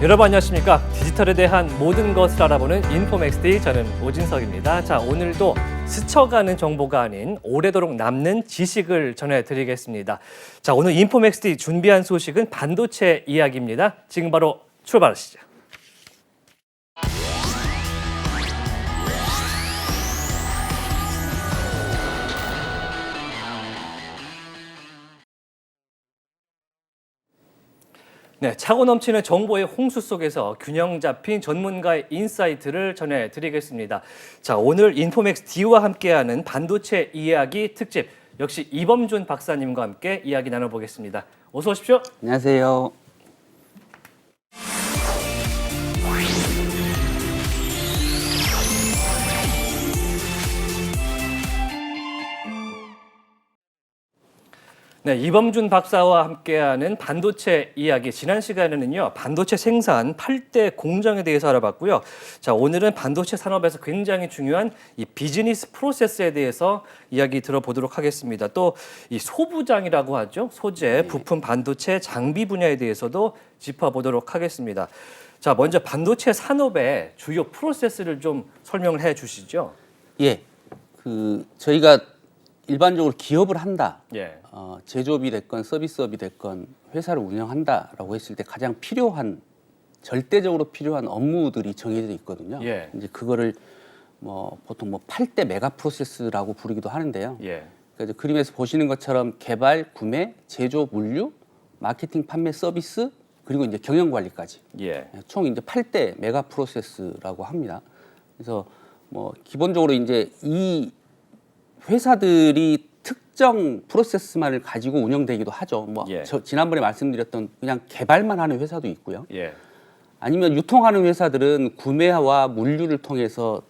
여러분 안녕하십니까? 디지털에 대한 모든 것을 알아보는 인포맥스데이, 저는 오진석입니다. 자, 오늘도 스쳐가는 정보가 아닌 오래도록 남는 지식을 전해드리겠습니다. 자, 오늘 인포맥스데이 준비한 소식은 반도체 이야기입니다. 지금 바로 출발하시죠. 네, 차고 넘치는 정보의 홍수 속에서 균형 잡힌 전문가의 인사이트를 전해드리겠습니다. 자, 오늘 인포맥스 D와 함께하는 반도체 이야기 특집, 역시 이범준 박사님과 함께 이야기 나눠보겠습니다. 어서 오십시오. 안녕하세요. 네, 이범준 박사와 함께하는 반도체 이야기. 지난 시간에는요, 반도체 생산 8대 공정에 대해서 알아봤고요. 자, 오늘은 반도체 산업에서 굉장히 중요한 이 비즈니스 프로세스에 대해서 이야기 들어보도록 하겠습니다. 또 이 소부장이라고 하죠. 소재, 부품, 반도체, 장비 분야에 대해서도 짚어보도록 하겠습니다. 자, 먼저 반도체 산업의 주요 프로세스를 좀 설명을 해 주시죠. 예, 저희가 일반적으로 기업을 한다. 예. 제조업이 됐건 서비스업이 됐건 회사를 운영한다라고 했을 때 가장 필요한, 절대적으로 필요한 업무들이 정해져 있거든요. 예. 이제 그거를 보통 8대 메가 프로세스라고 부르기도 하는데요. 예. 그러니까 이제 그림에서 보시는 것처럼 개발, 구매, 제조, 물류, 마케팅, 판매, 서비스, 그리고 이제 경영 관리까지. 예. 총 이제 8대 메가 프로세스라고 합니다. 그래서 기본적으로 이제 이 회사들이 특정 프로세스만을 가지고 운영되기도 하죠. 예. 지난번에 말씀드렸던 그냥 개발만 하는 회사도 있고요. 예. 아니면 유통하는 회사들은 구매와 물류를 통해서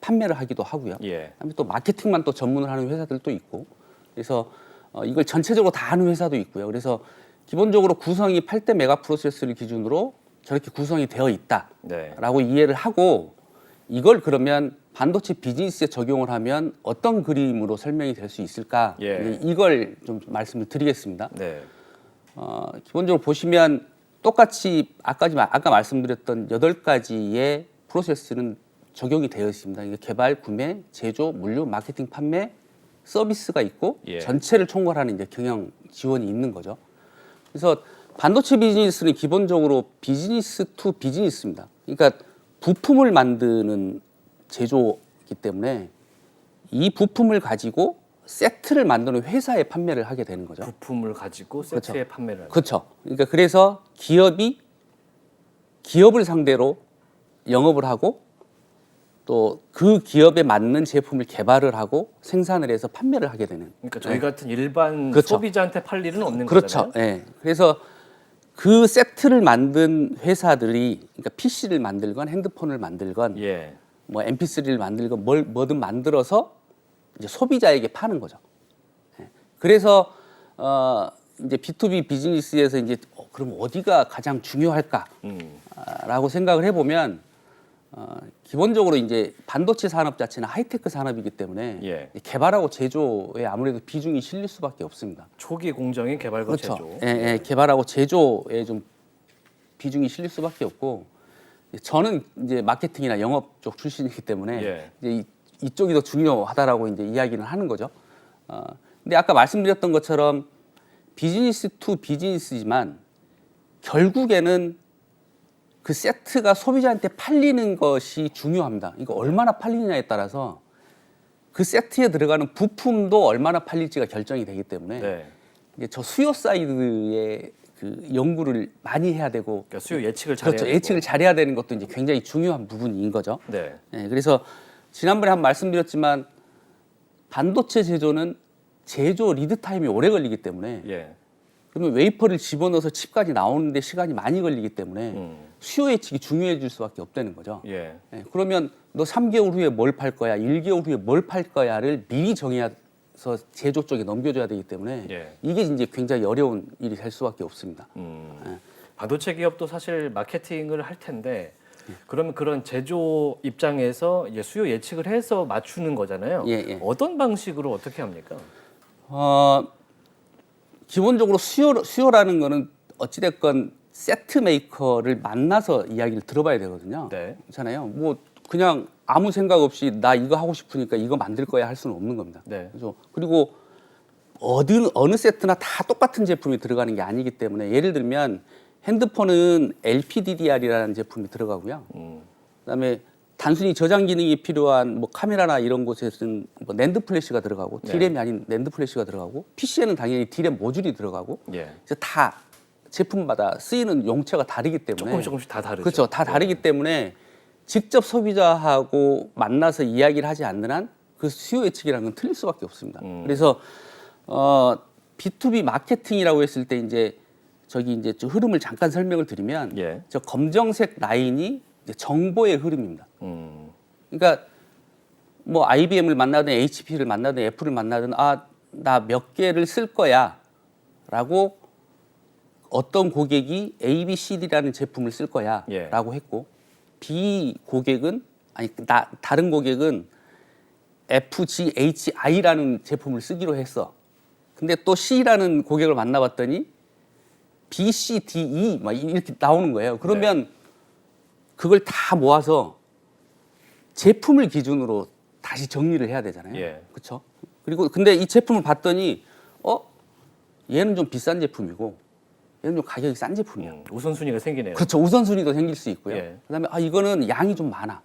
판매를 하기도 하고요. 예. 그다음에 또 마케팅만 또 전문을 하는 회사들도 있고. 그래서 이걸 전체적으로 다 하는 회사도 있고요. 그래서 기본적으로 구성이 8대 메가 프로세스를 기준으로 저렇게 구성이 되어 있다라고 네. 이해를 하고, 이걸 그러면 반도체 비즈니스에 적용을 하면 어떤 그림으로 설명이 될 수 있을까? 예. 이걸 좀 말씀을 드리겠습니다. 네. 기본적으로 보시면 똑같이 아까 말씀드렸던 8가지의 프로세스는 적용이 되어 있습니다. 이게 개발, 구매, 제조, 물류, 마케팅, 판매, 서비스가 있고, 예. 전체를 총괄하는 이제 경영 지원이 있는 거죠. 그래서 반도체 비즈니스는 기본적으로 비즈니스 투 비즈니스입니다. 그러니까 부품을 만드는 제조이기 때문에 이 부품을 가지고 세트를 만드는 회사에 판매를 하게 되는 거죠. 부품을 가지고 세트에 그렇죠. 판매를 하는. 그렇죠. 그러니까 그래서 기업을 상대로 영업을 하고, 또 그 기업에 맞는 제품을 개발을 하고 생산을 해서 판매를 하게 되는. 그러니까 저희 같은 일반 그렇죠. 소비자한테 팔 일은 없는 그렇죠. 거잖아요. 예. 그래서 그 세트를 만든 회사들이, 그러니까 PC를 만들건 핸드폰을 만들건 예. MP3를 만들건 뭐든 만들어서 이제 소비자에게 파는 거죠. 예. 그래서 이제 B2B 비즈니스에서 이제 그럼 어디가 가장 중요할까라고 생각을 해보면, 기본적으로 이제 반도체 산업 자체는 하이테크 산업이기 때문에 예. 개발하고 제조에 아무래도 비중이 실릴 수밖에 없습니다. 초기 공정인 개발과 그렇죠. 제조. 예, 개발하고 제조에 좀 비중이 실릴 수밖에 없고, 저는 이제 마케팅이나 영업 쪽 출신이기 때문에 예. 이제 이쪽이 더 중요하다라고 이제 이야기는 하는 거죠. 근데 아까 말씀드렸던 것처럼 비즈니스 투 비즈니스지만 결국에는 그 세트가 소비자한테 팔리는 것이 중요합니다. 이거 얼마나 팔리느냐에 따라서 그 세트에 들어가는 부품도 얼마나 팔릴지가 결정이 되기 때문에 네. 이제 저 수요 사이드의 그 연구를 많이 해야 되고, 그러니까 수요 예측을 잘해야 그렇죠. 되고. 예측을 잘해야 되는 것도 이제 굉장히 중요한 부분인 거죠. 네. 예, 그래서 지난번에 한번 말씀드렸지만 반도체 제조는 제조 리드 타임이 오래 걸리기 때문에, 예. 그러면 웨이퍼를 집어넣어서 칩까지 나오는데 시간이 많이 걸리기 때문에 수요 예측이 중요해질 수밖에 없다는 거죠. 예. 예, 그러면 너 3개월 후에 뭘 팔 거야, 1개월 후에 뭘 팔 거야를 미리 정해서 제조 쪽에 넘겨줘야 되기 때문에 예. 이게 이제 굉장히 어려운 일이 될 수밖에 없습니다. 반도체 기업도 사실 마케팅을 할 텐데 그러면 그런 제조 입장에서 이제 수요 예측을 해서 맞추는 거잖아요. 예, 예. 어떤 방식으로 어떻게 합니까? 기본적으로 수요라는 거는 어찌됐건 세트 메이커를 만나서 이야기를 들어봐야 되거든요. 네. 그렇잖아요. 뭐 그냥 아무 생각 없이 나 이거 하고 싶으니까 이거 만들 거야 할 수는 없는 겁니다. 네. 그래서 그리고 어느 세트나 다 똑같은 제품이 들어가는 게 아니기 때문에 예를 들면 핸드폰은 LPDDR이라는 제품이 들어가고요. 그다음에 단순히 저장 기능이 필요한 뭐 카메라나 이런 곳에서는 뭐 낸드 플래시가 들어가고 네. D램이 아닌 낸드 플래시가 들어가고 PC에는 당연히 D램 모듈이 들어가고 예. 그래서 다 제품마다 쓰이는 용체가 다르기 때문에 조금씩 다 다르죠. 그렇죠. 다 다르기 때문에 직접 소비자하고 만나서 이야기를 하지 않는 한 그 수요 예측이라는 건 틀릴 수밖에 없습니다. 그래서 B2B 마케팅이라고 했을 때 이제 저기 이제 좀 흐름을 잠깐 설명을 드리면 예. 저 검정색 라인이 이제 정보의 흐름입니다. 그러니까 뭐 IBM을 만나든 HP를 만나든 애플을 만나든 나 몇 개를 쓸 거야라고 어떤 고객이 A, B, C, D라는 제품을 쓸 거야라고 예. 했고 B 고객은 다른 고객은 F, G, H, I라는 제품을 쓰기로 했어. 근데 또 C라는 고객을 만나봤더니 B, C, D, E 막 이렇게 나오는 거예요. 그러면 그걸 다 모아서 제품을 기준으로 다시 정리를 해야 되잖아요. 예. 그렇죠? 그리고 근데 이 제품을 봤더니 얘는 좀 비싼 제품이고 얘는 좀 가격이 싼 제품이야. 우선순위가 생기네요. 그렇죠. 우선순위도 생길 수 있고요. 예. 그다음에 이거는 양이 좀 많아.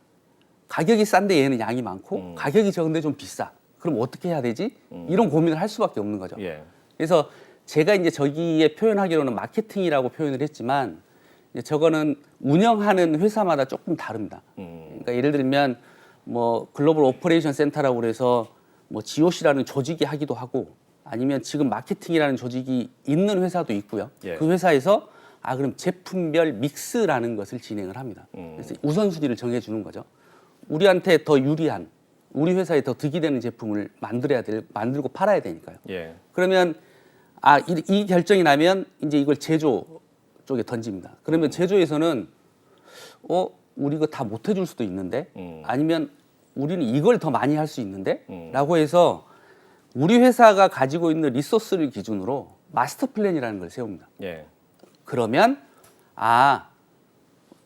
가격이 싼데 얘는 양이 많고 가격이 적은데 좀 비싸. 그럼 어떻게 해야 되지? 이런 고민을 할 수밖에 없는 거죠. 예. 그래서 제가 이제 저기에 표현하기로는 마케팅이라고 표현을 했지만 이제 저거는 운영하는 회사마다 조금 다릅니다. 그러니까 예를 들면 뭐 글로벌 오퍼레이션 센터라고 그래서 뭐 GOC라는 조직이 하기도 하고 아니면 지금 마케팅이라는 조직이 있는 회사도 있고요. 예. 그 회사에서 그럼 제품별 믹스라는 것을 진행을 합니다. 그래서 우선순위를 정해주는 거죠. 우리한테 더 유리한 우리 회사에 더 득이 되는 제품을 만들고 팔아야 되니까요. 예. 그러면 이 결정이 나면 이제 이걸 제조 쪽에 던집니다. 그러면 제조에서는 우리 이거 다 못 해줄 수도 있는데 아니면 우리는 이걸 더 많이 할 수 있는데 라고 해서 우리 회사가 가지고 있는 리소스를 기준으로 마스터 플랜이라는 걸 세웁니다. 예. 그러면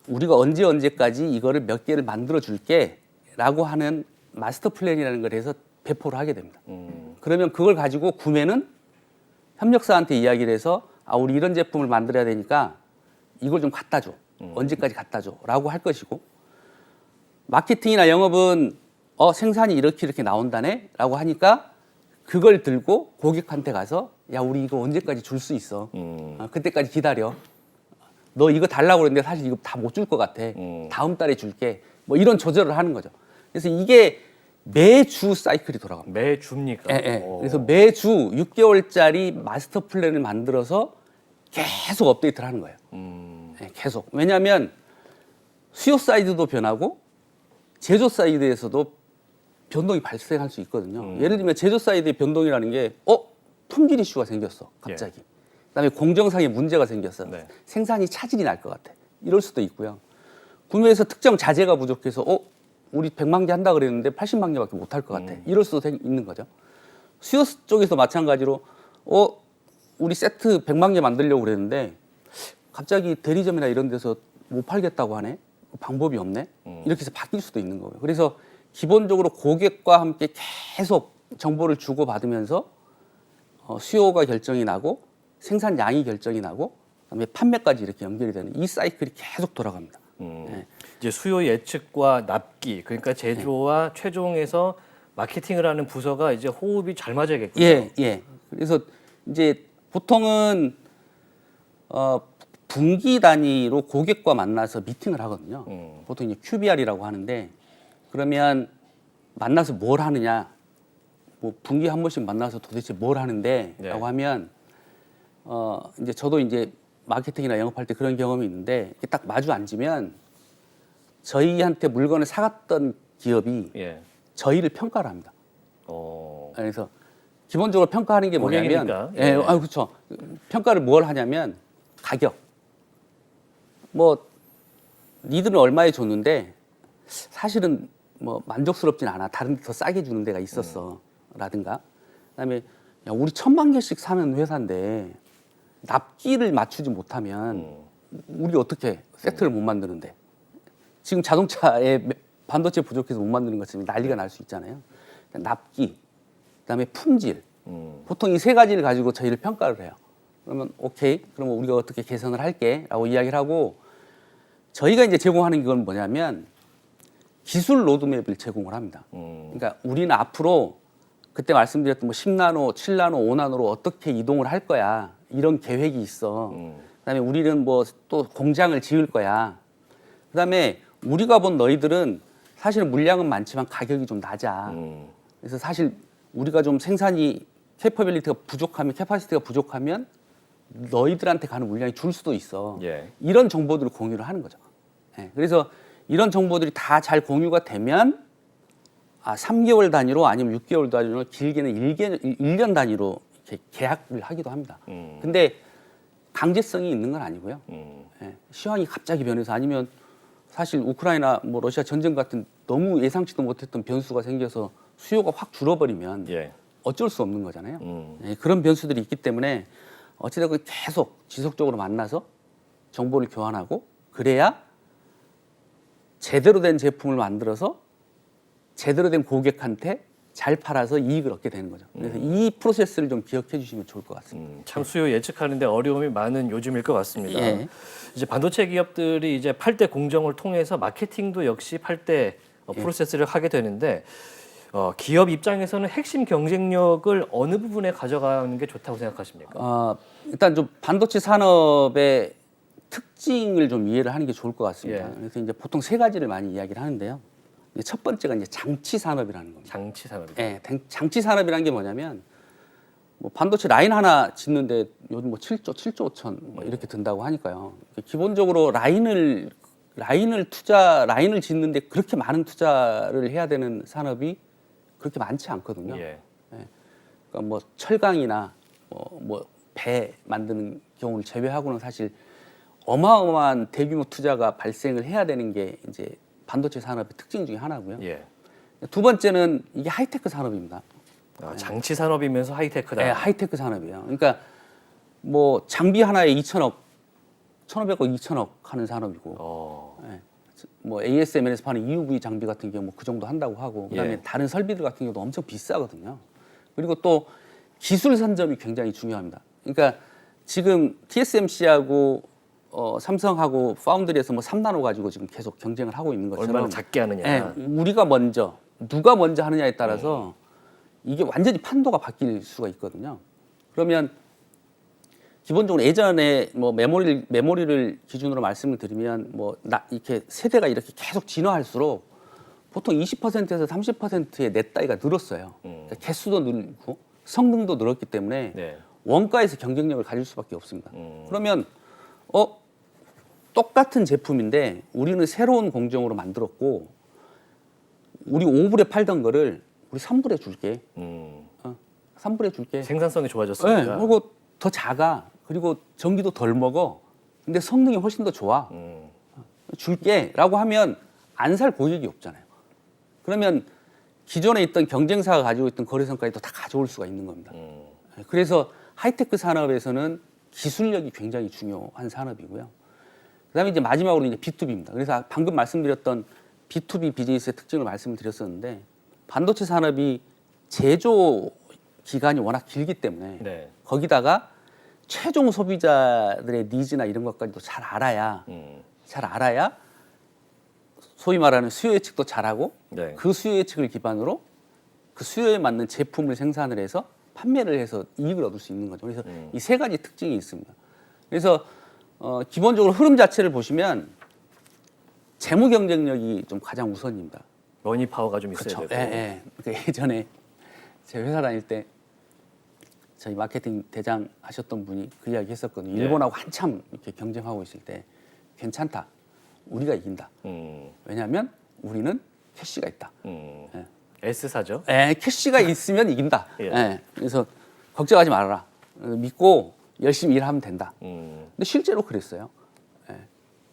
우리가 언제까지 이거를 몇 개를 만들어 줄게라고 하는 마스터 플랜이라는 걸 해서 배포를 하게 됩니다. 그러면 그걸 가지고 구매는 협력사한테 이야기를 해서 우리 이런 제품을 만들어야 되니까 이걸 좀 갖다 줘. 언제까지 갖다 줘. 라고 할 것이고 마케팅이나 영업은 생산이 이렇게 나온다네 라고 하니까 그걸 들고 고객한테 가서 야 우리 이거 언제까지 줄 수 있어. 그때까지 기다려. 너 이거 달라고 그랬는데 사실 이거 다 못 줄 것 같아. 다음 달에 줄게. 뭐 이런 조절을 하는 거죠. 그래서 이게 매주 사이클이 돌아갑니다. 매주입니까? 예. 오. 그래서 매주 6개월짜리 마스터 플랜을 만들어서 계속 업데이트를 하는 거예요. 예, 계속. 왜냐하면 수요 사이드도 변하고 제조 사이드에서도 변동이 발생할 수 있거든요. 예를 들면 제조 사이드의 변동이라는 게 품질 이슈가 생겼어. 갑자기. 그다음에 공정상의 문제가 생겼어. 네. 생산이 차질이 날 것 같아. 이럴 수도 있고요. 구매에서 특정 자재가 부족해서 우리 100만 개 한다 그랬는데 80만 개밖에 못 할 것 같아. 이럴 수도 있는 거죠. 수요 쪽에서 마찬가지로 우리 세트 100만 개 만들려고 그랬는데 갑자기 대리점이나 이런 데서 못 팔겠다고 하네. 방법이 없네. 이렇게 해서 바뀔 수도 있는 거예요. 그래서 기본적으로 고객과 함께 계속 정보를 주고받으면서 수요가 결정이 나고 생산량이 결정이 나고 그다음에 판매까지 이렇게 연결이 되는 이 사이클이 계속 돌아갑니다. 네. 이제 수요 예측과 납기 그러니까 제조와 최종에서 마케팅을 하는 부서가 이제 호흡이 잘 맞아야겠군요. 예. 그래서 이제 보통은 분기 단위로 고객과 만나서 미팅을 하거든요. 보통 이제 QBR이라고 하는데 그러면 만나서 뭘 하느냐, 뭐 분기 한 번씩 만나서 도대체 뭘 하는데라고 네. 하면 이제 저도 이제 마케팅이나 영업할 때 그런 경험이 있는데 이렇게 딱 마주 앉으면 저희한테 물건을 사갔던 기업이 예. 저희를 평가를 합니다. 어. 그래서 기본적으로 평가하는 게 뭐냐면, 고객이니까. 니들은 얼마에 줬는데 사실은 뭐 만족스럽진 않아. 다른 데 더 싸게 주는 데가 있었어. 라든가. 그다음에 야, 우리 1,000만 개씩 사는 회사인데 납기를 맞추지 못하면 우리 어떻게 세트를 못 만드는데 지금 자동차에 반도체 부족해서 못 만드는 것처럼 난리가 날 수 있잖아요. 납기, 그다음에 품질. 보통 이 세 가지를 가지고 저희를 평가를 해요. 그러면 오케이, 그러면 우리가 어떻게 개선을 할게라고 이야기를 하고 저희가 이제 제공하는 건 뭐냐면 기술 로드맵을 제공을 합니다. 그러니까 우리는 앞으로 그때 말씀드렸던 뭐 10나노, 7나노, 5나노로 어떻게 이동을 할 거야 이런 계획이 있어. 그다음에 우리는 뭐 또 공장을 지을 거야. 그다음에 우리가 본 너희들은 사실 물량은 많지만 가격이 좀 낮아. 그래서 사실 우리가 좀 생산이 캐퍼빌리티가 부족하면 캐파시티가 부족하면 너희들한테 가는 물량이 줄 수도 있어. 예. 이런 정보들을 공유를 하는 거죠. 예, 그래서 이런 정보들이 다 잘 공유가 되면 3개월 단위로 아니면 6개월 단위로 길게는 1년 단위로 이렇게 계약을 하기도 합니다. 근데 강제성이 있는 건 아니고요. 예, 시황이 갑자기 변해서 아니면 사실 우크라이나 뭐 러시아 전쟁 같은 너무 예상치도 못했던 변수가 생겨서 수요가 확 줄어버리면 예. 어쩔 수 없는 거잖아요. 예, 그런 변수들이 있기 때문에 어찌됐건 계속 지속적으로 만나서 정보를 교환하고 그래야 제대로 된 제품을 만들어서 제대로 된 고객한테 잘 팔아서 이익을 얻게 되는 거죠. 그래서 이 프로세스를 좀 기억해 주시면 좋을 것 같습니다. 참 수요 예측하는데 어려움이 많은 요즘일 것 같습니다. 예. 이제 반도체 기업들이 이제 8대 공정을 통해서 마케팅도 역시 8대 프로세스를 하게 되는데 기업 입장에서는 핵심 경쟁력을 어느 부분에 가져가는 게 좋다고 생각하십니까? 일단 좀 반도체 산업의 특징을 좀 이해를 하는 게 좋을 것 같습니다. 예. 그래서 이제 보통 세 가지를 많이 이야기를 하는데요. 이제 첫 번째가 이제 장치 산업이라는 겁니다. 장치 산업. 예, 장치 산업이라는 게 뭐냐면 뭐 반도체 라인 하나 짓는데 요즘 뭐 7조 5천 뭐 이렇게 든다고 하니까요. 기본적으로 라인을 짓는데 그렇게 많은 투자를 해야 되는 산업이 그렇게 많지 않거든요. 예. 그러니까 뭐 철강이나 뭐 배 만드는 경우를 제외하고는 사실 어마어마한 대규모 투자가 발생을 해야 되는 게 이제 반도체 산업의 특징 중에 하나고요. 예. 두 번째는 이게 하이테크 산업입니다. 장치 산업이면서 하이테크다. 네, 하이테크 산업이에요. 그러니까 뭐 장비 하나에 2천억, 1,500억, 2천억 하는 산업이고, 예. 뭐 ASML에서 파는 EUV 장비 같은 경우 뭐 그 정도 한다고 하고, 그다음에 예. 다른 설비들 같은 경우도 엄청 비싸거든요. 그리고 또 기술 선점이 굉장히 중요합니다. 그러니까 지금 TSMC하고 삼성하고 파운드리에서 뭐 3나노 가지고 지금 계속 경쟁을 하고 있는 것처럼 얼마나 작게 하느냐. 예, 우리가 먼저 누가 먼저 하느냐에 따라서 이게 완전히 판도가 바뀔 수가 있거든요. 그러면 기본적으로 예전에 뭐 메모리를 기준으로 말씀을 드리면 이렇게 세대가 이렇게 계속 진화할수록 보통 20%에서 30%의 넷다이가 늘었어요. 그러니까 개수도 늘고 성능도 늘었기 때문에 네. 원가에서 경쟁력을 가질 수밖에 없습니다. 그러면 똑같은 제품인데 우리는 새로운 공정으로 만들었고 우리 5불에 팔던 거를 우리 3불에 줄게. 3불에 줄게. 생산성이 좋아졌습니다. 네, 그리고 더 작아. 그리고 전기도 덜 먹어. 근데 성능이 훨씬 더 좋아. 줄게라고 하면 안 살 고객이 없잖아요. 그러면 기존에 있던 경쟁사가 가지고 있던 거래선까지도 다 가져올 수가 있는 겁니다. 그래서 하이테크 산업에서는 기술력이 굉장히 중요한 산업이고요. 그다음에 이제 마지막으로 이제 B2B입니다. 그래서 방금 말씀드렸던 B2B 비즈니스의 특징을 말씀을 드렸었는데 반도체 산업이 제조 기간이 워낙 길기 때문에 네. 거기다가 최종 소비자들의 니즈나 이런 것까지도 잘 알아야 소위 말하는 수요 예측도 잘하고 네. 그 수요 예측을 기반으로 그 수요에 맞는 제품을 생산을 해서 판매를 해서 이익을 얻을 수 있는 거죠. 그래서 이 세 가지 특징이 있습니다. 그래서 기본적으로 흐름 자체를 보시면 재무 경쟁력이 좀 가장 우선입니다. 머니 파워가 좀 있어야 그렇죠. 되고. 예. 그러니까 예전에 제 회사 다닐 때 저희 마케팅 대장 하셨던 분이 그 이야기 했었거든요. 일본하고 한참 이렇게 경쟁하고 있을 때 괜찮다. 우리가 이긴다. 왜냐하면 우리는 캐시가 있다. 예. S사죠. 캐시가 있으면 이긴다. 예. 그래서 걱정하지 말아라. 믿고 열심히 일하면 된다. 음. 근데 실제로 그랬어요.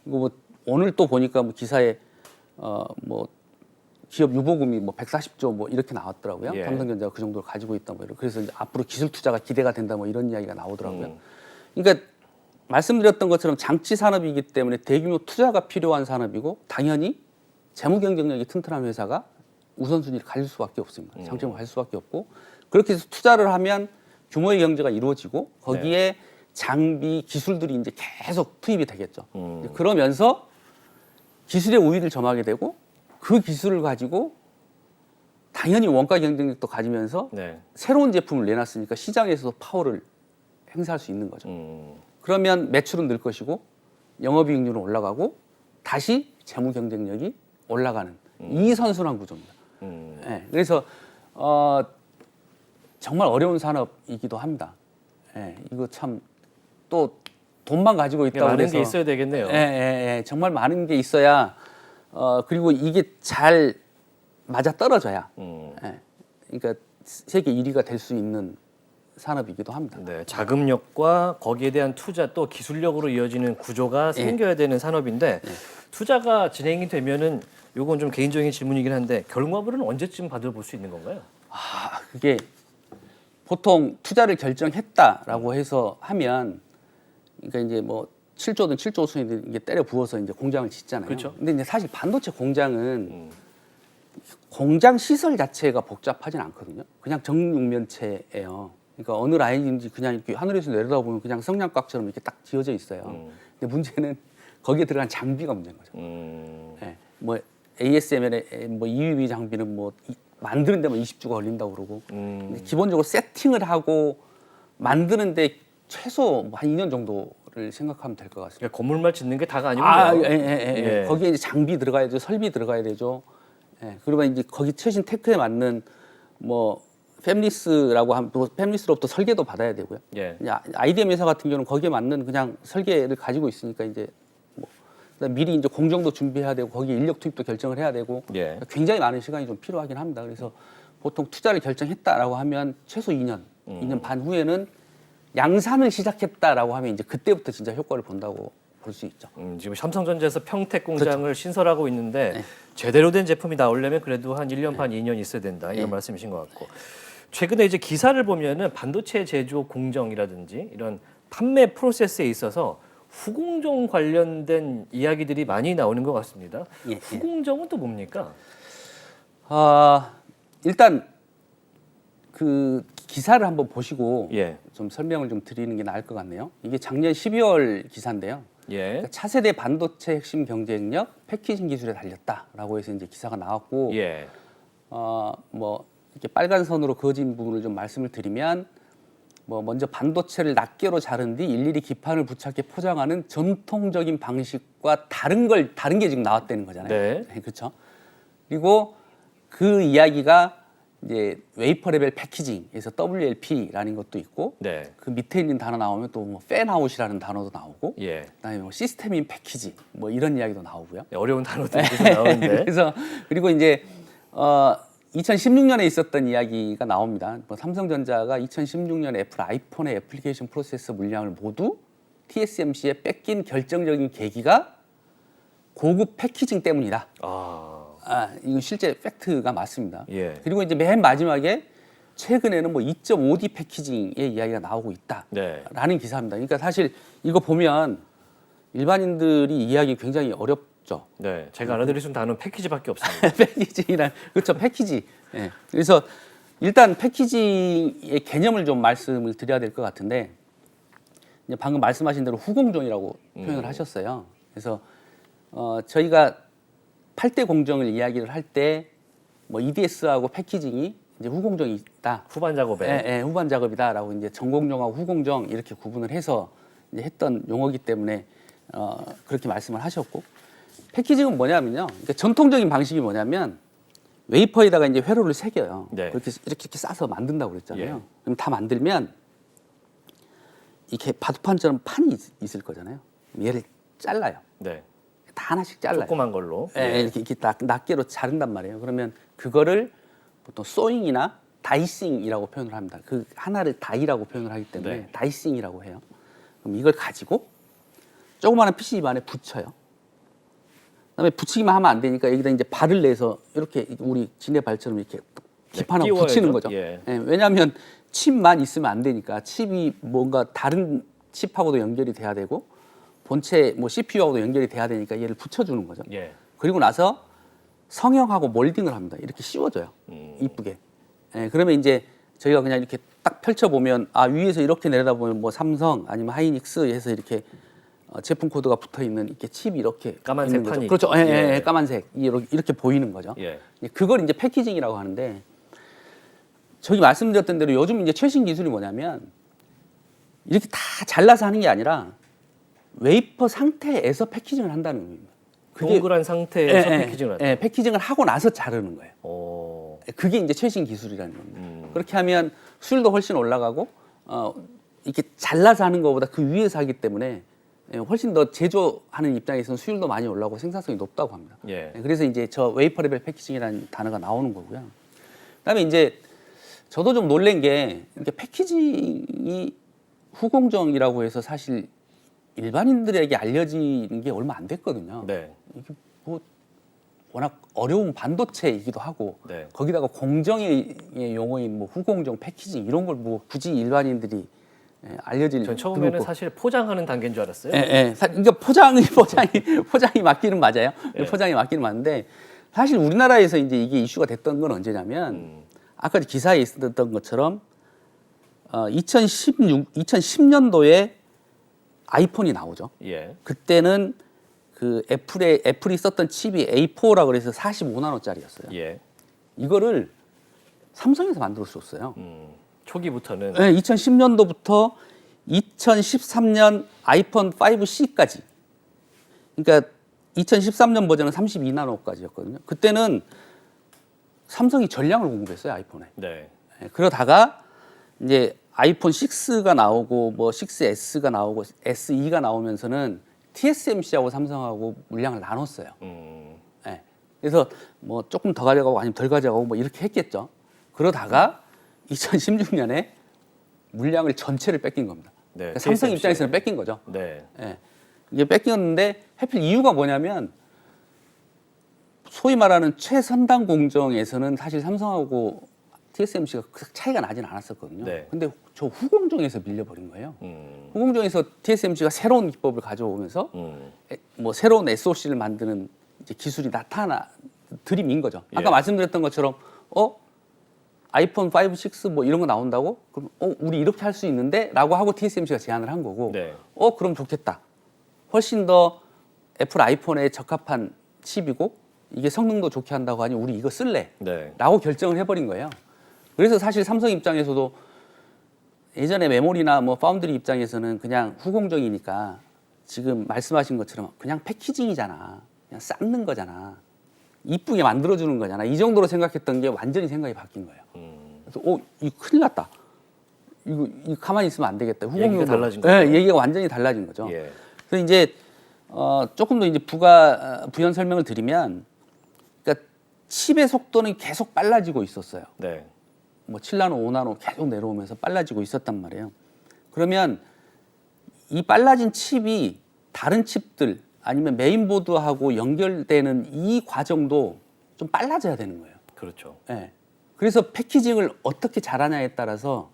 이거 뭐 오늘 또 보니까 뭐 기사에 뭐 기업 유보금이 뭐 140조 뭐 이렇게 나왔더라고요. 예. 삼성전자가 그 정도를 가지고 있다 뭐 이런. 그래서 이제 앞으로 기술 투자가 기대가 된다 뭐 이런 이야기가 나오더라고요. 그러니까 말씀드렸던 것처럼 장치 산업이기 때문에 대규모 투자가 필요한 산업이고 당연히 재무 경쟁력이 튼튼한 회사가 우선순위를 가질 수밖에 없습니다. 장점을 가질 수밖에 없고 그렇게 해서 투자를 하면 규모의 경제가 이루어지고 거기에 장비 기술들이 이제 계속 투입이 되겠죠. 그러면서 기술의 우위를 점하게 되고 그 기술을 가지고 당연히 원가 경쟁력도 가지면서 네. 새로운 제품을 내놨으니까 시장에서도 파워를 행사할 수 있는 거죠. 그러면 매출은 늘 것이고 영업이익률은 올라가고 다시 재무 경쟁력이 올라가는 이 선순환 구조입니다. 네, 그래서 정말 어려운 산업이기도 합니다. 네, 이거 참 또 돈만 가지고 있다고 많은 해서 게 있어야 되겠네요. 정말 많은 게 있어야 그리고 이게 잘 맞아 떨어져야 그러니까 세계 1위가 될 수 있는 산업이기도 합니다. 네, 자금력과 거기에 대한 투자 또 기술력으로 이어지는 구조가 생겨야 되는 산업인데 투자가 진행이 되면은 요건 좀 개인적인 질문이긴 한데 결과물은 언제쯤 받아볼 수 있는 건가요? 그게 보통 투자를 결정했다라고 해서 하면 그러니까 이제 뭐 7조든 7조 수준이 이게 때려 부어서 이제 공장을 짓잖아요. 그렇죠. 근데 이제 사실 반도체 공장은 공장 시설 자체가 복잡하진 않거든요. 그냥 정육면체예요. 그러니까 어느 라인인지 그냥 이렇게 하늘에서 내려다보면 그냥 성냥갑처럼 이렇게 딱 지어져 있어요. 근데 문제는 거기에 들어간 장비가 문제인 거죠. 네. 뭐 ASML의 뭐 EUV 장비는 뭐 만드는 데만 20주가 걸린다고 그러고 근데 기본적으로 세팅을 하고 만드는데 최소 뭐 한 2년 정도를 생각하면 될 것 같습니다. 그러니까 건물만 짓는 게 다가 아니군요. 예. 거기에 이제 장비 들어가야 되죠, 설비 들어가야 되죠. 예. 그리고 이제 거기 최신 테크에 맞는 뭐 팹리스라고 하면 또 팹리스로부터 설계도 받아야 되고요. 예. IDM 회사 같은 경우는 거기에 맞는 그냥 설계를 가지고 있으니까 이제 뭐 미리 이제 공정도 준비해야 되고 거기 인력 투입도 결정을 해야 되고 예. 굉장히 많은 시간이 좀 필요하긴 합니다. 그래서 보통 투자를 결정했다라고 하면 최소 2년, 2년 반 후에는 양산을 시작했다라고 하면 이제 그때부터 진짜 효과를 본다고 볼 수 있죠. 지금 삼성전자에서 평택 공장을 신설하고 있는데 제대로 된 제품이 나오려면 그래도 한 1년 반, 2년 있어야 된다 이런 말씀이신 것 같고 최근에 이제 기사를 보면은 반도체 제조 공정이라든지 이런 판매 프로세스에 있어서 후공정 관련된 이야기들이 많이 나오는 것 같습니다. 후공정은 또 뭡니까? 일단 그 기사를 한번 보시고 예. 좀 설명을 좀 드리는 게 나을 것 같네요. 이게 작년 12월 기사인데요. 예. 그러니까 차세대 반도체 핵심 경쟁력 패키징 기술에 달렸다라고 해서 이제 기사가 나왔고, 예. 뭐 이렇게 빨간 선으로 그어진 부분을 좀 말씀을 드리면, 뭐 먼저 반도체를 낱개로 자른 뒤 일일이 기판을 부착해 포장하는 전통적인 방식과 다른 게 지금 나왔다는 거잖아요. 네. 그렇죠. 그리고 그 이야기가 이제 웨이퍼 레벨 패키징에서 WLP라는 것도 있고 네. 그 밑에 있는 단어 나오면 또 뭐 팬아웃이라는 단어도 나오고 예. 그다음에 뭐 시스템인 패키지 뭐 이런 이야기도 나오고요. 어려운 단어들이 계속 나오는데. 그래서 그리고 이제 2016년에 있었던 이야기가 나옵니다. 뭐 삼성전자가 2016년 애플 아이폰의 애플리케이션 프로세서 물량을 모두 TSMC에 뺏긴 결정적인 계기가 고급 패키징 때문이다. 이건 실제 팩트가 맞습니다. 예. 그리고 이제 맨 마지막에 최근에는 뭐 2.5D 패키징의 이야기가 나오고 있다라는 기사입니다. 그러니까 사실 이거 보면 일반인들이 이해하기 굉장히 어렵죠. 네, 제가 알아들을 수 있는 단어는 패키지밖에 없습니다. 패키징이란 그렇죠, 패키지. 예. 그래서 일단 패키징의 개념을 좀 말씀을 드려야 될 것 같은데 이제 방금 말씀하신 대로 후공정이라고 표현을 하셨어요. 그래서 저희가 8대 공정을 이야기를 할 때 뭐 EDS하고 패키징이 이제 후공정이 있다. 후반 작업에. 후반 작업이다라고 이제 전공정하고 후공정 이렇게 구분을 해서 이제 했던 용어기 때문에 그렇게 말씀을 하셨고 패키징은 뭐냐면요. 그러니까 전통적인 방식이 뭐냐면 웨이퍼에다가 이제 회로를 새겨요. 네. 그렇게 이렇게 싸서 만든다고 그랬잖아요. 예. 그럼 다 만들면 이렇게 바둑판처럼 판이 있을 거잖아요. 얘를 잘라요. 네. 다 하나씩 잘라요. 조그만 걸로. 이렇게 낱개로 자른단 말이에요. 그러면 그거를 보통 소잉이나 다이싱이라고 표현을 합니다. 그 하나를 다이라고 표현을 하기 때문에 네. 다이싱이라고 해요. 그럼 이걸 가지고 조그마한 PCB 안에 붙여요. 그다음에 붙이기만 하면 안 되니까 여기다 이제 발을 내서 이렇게 우리 지네 발처럼 이렇게 기판하고 끼워야죠. 붙이는 거죠. 예. 예, 왜냐하면 칩만 있으면 안 되니까 칩이 뭔가 다른 칩하고도 연결이 돼야 되고 본체 뭐 CPU하고도 연결이 돼야 되니까 얘를 붙여주는 거죠. 예. 그리고 나서 성형하고 몰딩을 합니다. 이렇게 씌워줘요. 이쁘게. 예, 그러면 이제 저희가 그냥 이렇게 딱 펼쳐보면 아 위에서 이렇게 내려다보면 뭐 삼성 아니면 하이닉스 해서 이렇게 제품 코드가 붙어 있는 이렇게 칩이 이렇게 까만색 있는 거죠. 판이 그렇죠. 있고. 예, 예. 예, 까만색 이렇게 보이는 거죠. 예. 그걸 이제 패키징이라고 하는데 저기 말씀드렸던 대로 요즘 이제 최신 기술이 뭐냐면 이렇게 다 잘라서 하는 게 아니라 웨이퍼 상태에서 패키징을 한다는 겁니다. 동그란 상태에서 패키징을 한다. 예, 패키징을 하고 나서 자르는 거예요. 오. 그게 이제 최신 기술이라는 겁니다. 그렇게 하면 수율도 훨씬 올라가고 이렇게 잘라서 하는 것보다 그 위에서 하기 때문에 훨씬 더 제조하는 입장에서는 수율도 많이 올라가고 생산성이 높다고 합니다. 예. 그래서 이제 저 웨이퍼 레벨 패키징이라는 단어가 나오는 거고요. 그다음에 이제 저도 좀 놀란 게 이렇게 패키징이 후공정이라고 해서 사실 일반인들에게 알려지는 게 얼마 안 됐거든요. 네. 이게 뭐 워낙 어려운 반도체이기도 하고 네. 거기다가 공정의 용어인 뭐 후공정 패키징 이런 걸 뭐 굳이 일반인들이 알려질 전 처음에는 그렇고. 사실 포장하는 단계인 줄 알았어요. 예, 예. 그러니까 포장이 맞기는 맞아요. 예. 포장이 맞기는 맞는데 사실 우리나라에서 이제 이게 이슈가 됐던 건 언제냐면 아까 기사에 있었던 것처럼 2010년도에 아이폰이 나오죠. 예. 그때는 그 애플이 썼던 칩이 A4라고 그래서 45나노짜리였어요. 예. 이거를 삼성에서 만들어 줬어요. 초기부터는 네, 2010년도부터 2013년 아이폰 5C까지. 그러니까 2013년 버전은 32나노까지였거든요. 그때는 삼성이 전량을 공급했어요, 아이폰에. 네. 네, 그러다가 이제 아이폰 6가 나오고 뭐 6S가 나오고 SE가 나오면서는 TSMC하고 삼성하고 물량을 나눴어요. 네. 그래서 뭐 조금 더 가져가고 아니면 덜 가져가고 뭐 이렇게 했겠죠. 그러다가 2016년에 물량을 전체를 뺏긴 겁니다. 네, 그러니까 삼성 TSMC. 입장에서는 뺏긴 거죠. 네. 예. 이게 뺏겼는데 하필 이유가 뭐냐면 소위 말하는 최선단 공정에서는 사실 삼성하고 TSMC가 그 차이가 나진 않았었거든요. 네. 근데 저 후공정에서 밀려버린 거예요. 음. 후공정에서 TSMC가 새로운 기법을 가져오면서 뭐 새로운 SoC를 만드는 이제 기술이 들이민 거죠. 아까 예. 말씀드렸던 것처럼 아이폰 5, 6 뭐 이런 거 나온다고? 그럼 우리 이렇게 할 수 있는데? 라고 하고 TSMC가 제안을 한 거고 네. 그럼 좋겠다. 훨씬 더 애플 아이폰에 적합한 칩이고 이게 성능도 좋게 한다고 하니 우리 이거 쓸래? 네. 라고 결정을 해버린 거예요. 그래서 사실 삼성 입장에서도 예전에 메모리나 뭐 파운드리 입장에서는 그냥 후공정이니까 지금 말씀하신 것처럼 그냥 패키징이잖아. 그냥 쌓는 거잖아. 이쁘게 만들어주는 거잖아. 이 정도로 생각했던 게 완전히 생각이 바뀐 거예요. 그래서 이거 큰일 났다. 이거 가만히 있으면 안 되겠다. 얘기가 달라진 거죠. 네, 얘기가 완전히 달라진 거죠. 예. 그래서 이제 조금 더 이제 부연 설명을 드리면, 그러니까 칩의 속도는 계속 빨라지고 있었어요. 네. 뭐 7나노, 5나노 계속 내려오면서 빨라지고 있었단 말이에요. 그러면 이 빨라진 칩이 다른 칩들 아니면 메인보드하고 연결되는 이 과정도 좀 빨라져야 되는 거예요. 그렇죠. 예. 그래서 패키징을 어떻게 잘하냐에 따라서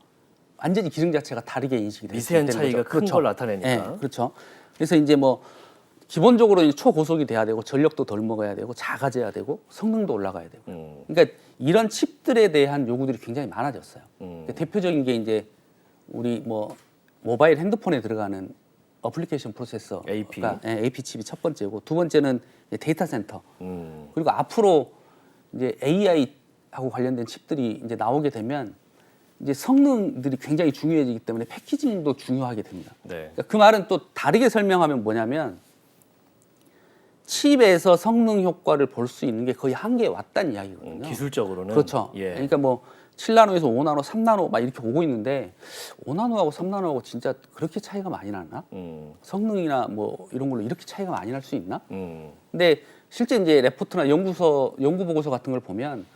완전히 기능 자체가 다르게 인식이 되는 미세한 거죠. 차이가 큰 걸 나타내니까. 예, 그렇죠. 그래서 이제 뭐 기본적으로 이제 초고속이 돼야 되고 전력도 덜 먹어야 되고 작아져야 되고 성능도 올라가야 되고. 그러니까 이런 칩들에 대한 요구들이 굉장히 많아졌어요. 그러니까 대표적인 게 이제 우리 뭐 모바일 핸드폰에 들어가는 어플리케이션 프로세서가 AP. AP 칩이 첫 번째고 두 번째는 이제 데이터 센터. 그리고 앞으로 이제 AI하고 관련된 칩들이 이제 나오게 되면 이제 성능들이 굉장히 중요해지기 때문에 패키징도 중요하게 됩니다. 네. 그러니까 그 말은 또 다르게 설명하면 뭐냐면 칩에서 성능 효과를 볼 수 있는 게 거의 한계에 왔다는 이야기거든요. 기술적으로는 그렇죠. 예. 그러니까 뭐 7나노에서 5나노, 3나노 막 이렇게 오고 있는데 5나노하고 3나노하고 진짜 그렇게 차이가 많이 나나? 성능이나 뭐 이런 걸로 이렇게 차이가 많이 날 수 있나? 근데 실제 이제 레포트나 연구 보고서 같은 걸 보면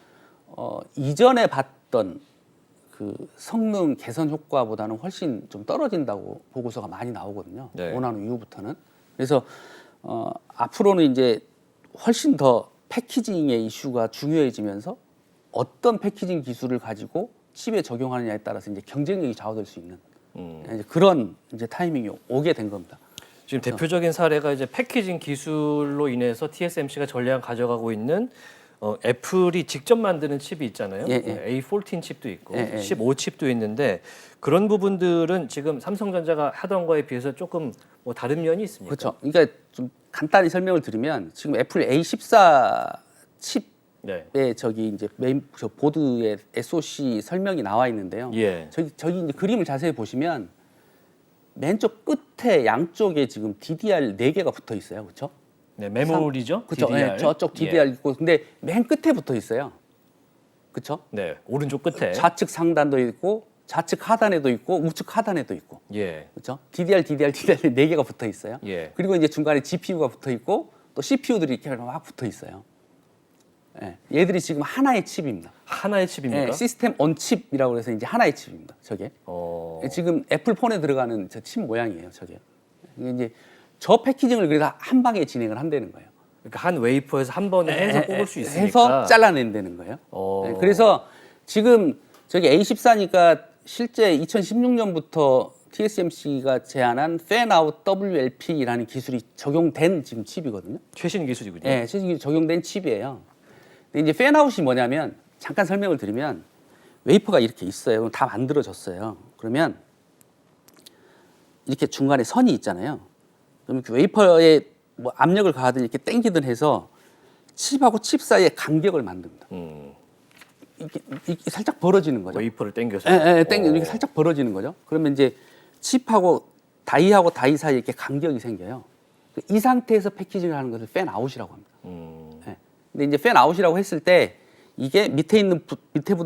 이전에 봤던 그 성능 개선 효과보다는 훨씬 좀 떨어진다고 보고서가 많이 나오거든요. 네. 5나노 이후부터는. 그래서 앞으로는 이제 훨씬 더 패키징의 이슈가 중요해지면서 어떤 패키징 기술을 가지고 칩에 적용하느냐에 따라서 이제 경쟁력이 좌우될 수 있는 이제 그런 이제 타이밍이 오게 된 겁니다. 지금 대표적인 사례가 이제 패키징 기술로 인해서 TSMC가 전략을 가져가고 있는 애플이 직접 만드는 칩이 있잖아요. 예, 예. A14 칩도 있고 예, 예. 15 칩도 있는데 그런 부분들은 지금 삼성전자가 하던 거에 비해서 조금 뭐 다른 면이 있습니까? 그렇죠. 그러니까 좀 간단히 설명을 드리면 지금 애플 A14 칩에 네. 저기 이제 메인 저 보드에 SoC 설명이 나와 있는데요. 예. 저기 이제 그림을 자세히 보시면 맨쪽 끝에 양쪽에 지금 DDR 4개가 붙어 있어요. 그렇죠? 네, 메모리죠. 그렇죠. DDR. 네, 저쪽 DDR 있고 근데 맨 끝에 붙어 있어요. 그렇죠? 네, 오른쪽 끝에. 좌측 상단도 있고 좌측 하단에도 있고 우측 하단에도 있고. 예. 그렇죠? DDR 4개가 붙어 있어요. 예. 그리고 이제 중간에 GPU가 붙어 있고 또 CPU들이 이렇게 막 붙어 있어요. 예, 얘들이 지금 하나의 칩입니다. 하나의 칩입니까? 예, 시스템 온 칩이라고 해서 이제 하나의 칩입니다. 저게. 지금 애플 폰에 들어가는 저 칩 모양이에요. 저게. 이게 이제 저 패키징을 그래서 한 방에 진행을 한다는 거예요. 그러니까 한 웨이퍼에서 한 번에 해서 뽑을 수 있으니까. 해서 잘라낸다는 거예요. 예, 그래서 지금 저기 A14니까 실제 2016년부터 TSMC가 제안한 Fan-out WLP라는 기술이 적용된 지금 칩이거든요. 최신 기술이군요. 네, 최신 적용된 칩이에요. 근데 이제 Fan-out이 뭐냐면 잠깐 설명을 드리면 웨이퍼가 이렇게 있어요. 그럼 다 만들어졌어요. 그러면 이렇게 중간에 선이 있잖아요. 그럼 그 웨이퍼에 뭐 압력을 가하든 이렇게 당기든 해서 칩하고 칩 사이에 간격을 만듭니다. 이렇게 살짝 벌어지는 거죠. 웨이퍼를 당겨서. 이렇게 살짝 벌어지는 거죠. 그러면 이제 칩하고 다이 사이에 이렇게 간격이 생겨요. 이 상태에서 패키징을 하는 것을 팬아웃이라고 합니다. 예. 근데 이제 팬아웃이라고 했을 때 이게 밑에 붙어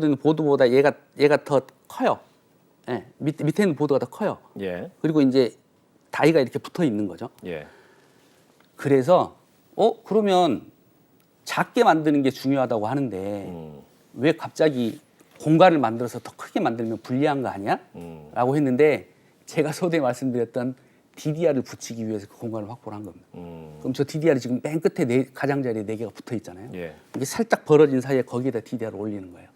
있는 보드보다 얘가 더 커요. 예. 밑에 있는 보드가 더 커요. 예. 그리고 이제 다이가 이렇게 붙어 있는 거죠. 예. 그래서 그러면 작게 만드는 게 중요하다고 하는데 왜 갑자기 공간을 만들어서 더 크게 만들면 불리한 거 아니야? 라고 했는데 제가 서두에 말씀드렸던 DDR을 붙이기 위해서 그 공간을 확보를 한 겁니다. 그럼 저 DDR이 지금 맨 끝에 가장자리에 4개가 붙어 있잖아요. 예. 이게 살짝 벌어진 사이에 거기에다 DDR을 올리는 거예요.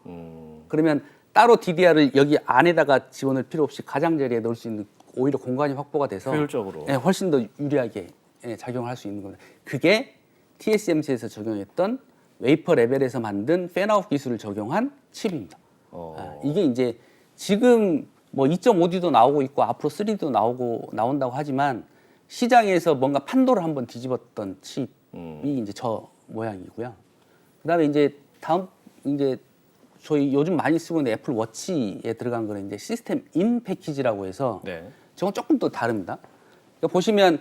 그러면 따로 DDR을 여기 안에다가 집어넣을 필요 없이 가장자리에 넣을 수 있는 오히려 공간이 확보가 돼서 효율적으로. 예, 훨씬 더 유리하게 작용을 할 수 있는 겁니다. 그게 TSMC에서 적용했던 웨이퍼 레벨에서 만든 팬아웃 기술을 적용한 칩입니다. 이게 이제 지금 뭐 2.5D도 나오고 있고 앞으로 3D도 나온다고 하지만 시장에서 뭔가 판도를 한번 뒤집었던 칩이 이제 저 모양이고요. 그다음에 이제 다음 이제 저희 요즘 많이 쓰고 있는 애플 워치에 들어간 거는 이제 시스템 인 패키지라고 해서 네. 저건 조금 또 다릅니다. 그러니까 보시면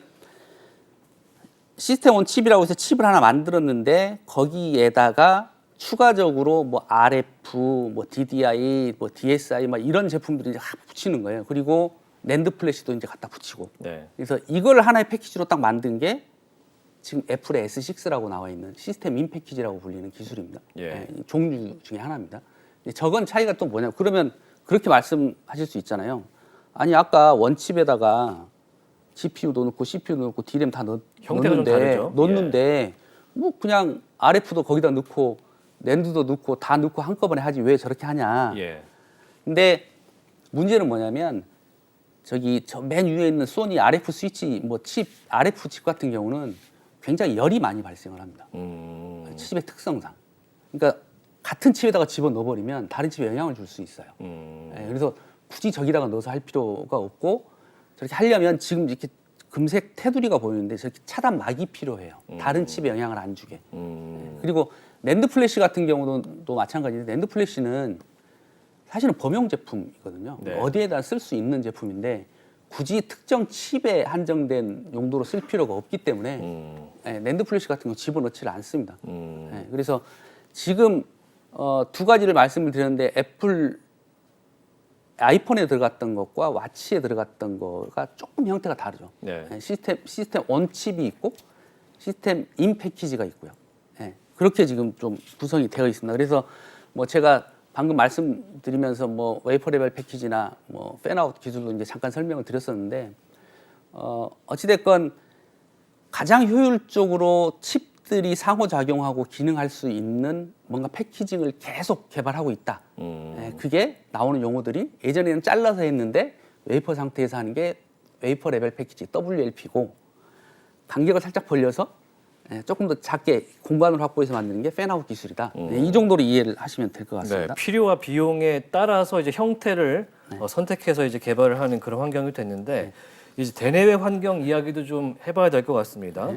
시스템 온 칩이라고 해서 칩을 하나 만들었는데 거기에다가 추가적으로 뭐 RF, 뭐 DDI, 뭐 DSI 막 이런 제품들을 이제 붙이는 거예요. 그리고 낸드 플래시도 이제 갖다 붙이고. 네. 그래서 이걸 하나의 패키지로 딱 만든 게 지금 애플의 S6라고 나와 있는 시스템 인 패키지라고 불리는 기술입니다. 예. 종류 중에 하나입니다. 저건 차이가 또 뭐냐? 그러면 그렇게 말씀하실 수 있잖아요. 아니 아까 원칩에다가 GPU도 넣고 CPU도 넣고 DRAM 다 형태가 좀 다르죠. 넣는데 뭐 그냥 RF도 거기다 넣고 낸드도 넣고 다 넣고 한꺼번에 하지 왜 저렇게 하냐. 예. 근데 문제는 뭐냐면 저기 저 맨 위에 있는 소니 RF 스위치 뭐 칩 RF 칩 같은 경우는 굉장히 열이 많이 발생을 합니다. 칩의 특성상. 그러니까 같은 칩에다가 집어 넣어버리면 다른 칩에 영향을 줄 수 있어요. 그래서 굳이 저기다가 넣어서 할 필요가 없고 저렇게 하려면 지금 이렇게 금색 테두리가 보이는데 저렇게 차단막이 필요해요. 다른 칩에 영향을 안 주게. 그리고 낸드 플래시 같은 경우도 또 마찬가지인데 낸드 플래시는 사실은 범용 제품이거든요. 네. 어디에다 쓸 수 있는 제품인데 굳이 특정 칩에 한정된 용도로 쓸 필요가 없기 때문에 낸드 플래시 같은 거 집어넣지를 않습니다. 그래서 지금 두 가지를 말씀을 드렸는데 애플 아이폰에 들어갔던 것과 와치에 들어갔던 거가 조금 형태가 다르죠. 네. 시스템 온 칩이 있고 시스템 인 패키지가 있고요. 그렇게 지금 좀 구성이 되어 있습니다. 그래서 뭐 제가 방금 말씀드리면서 뭐 웨이퍼 레벨 패키지나 뭐 팬아웃 기술도 이제 잠깐 설명을 드렸었는데 어찌됐건 가장 효율적으로 칩 기업들이 상호작용하고 기능할 수 있는 뭔가 패키징을 계속 개발하고 있다. 그게 나오는 용어들이 예전에는 잘라서 했는데 웨이퍼 상태에서 하는 게 웨이퍼 레벨 패키지 WLP고 간격을 살짝 벌려서 조금 더 작게 공간을 확보해서 만드는 게 팬아웃 기술이다. 이 정도로 이해를 하시면 될 것 같습니다. 네, 필요와 비용에 따라서 이제 형태를 선택해서 이제 개발을 하는 그런 환경이 됐는데 이제 대내외 환경 이야기도 좀 해봐야 될 것 같습니다.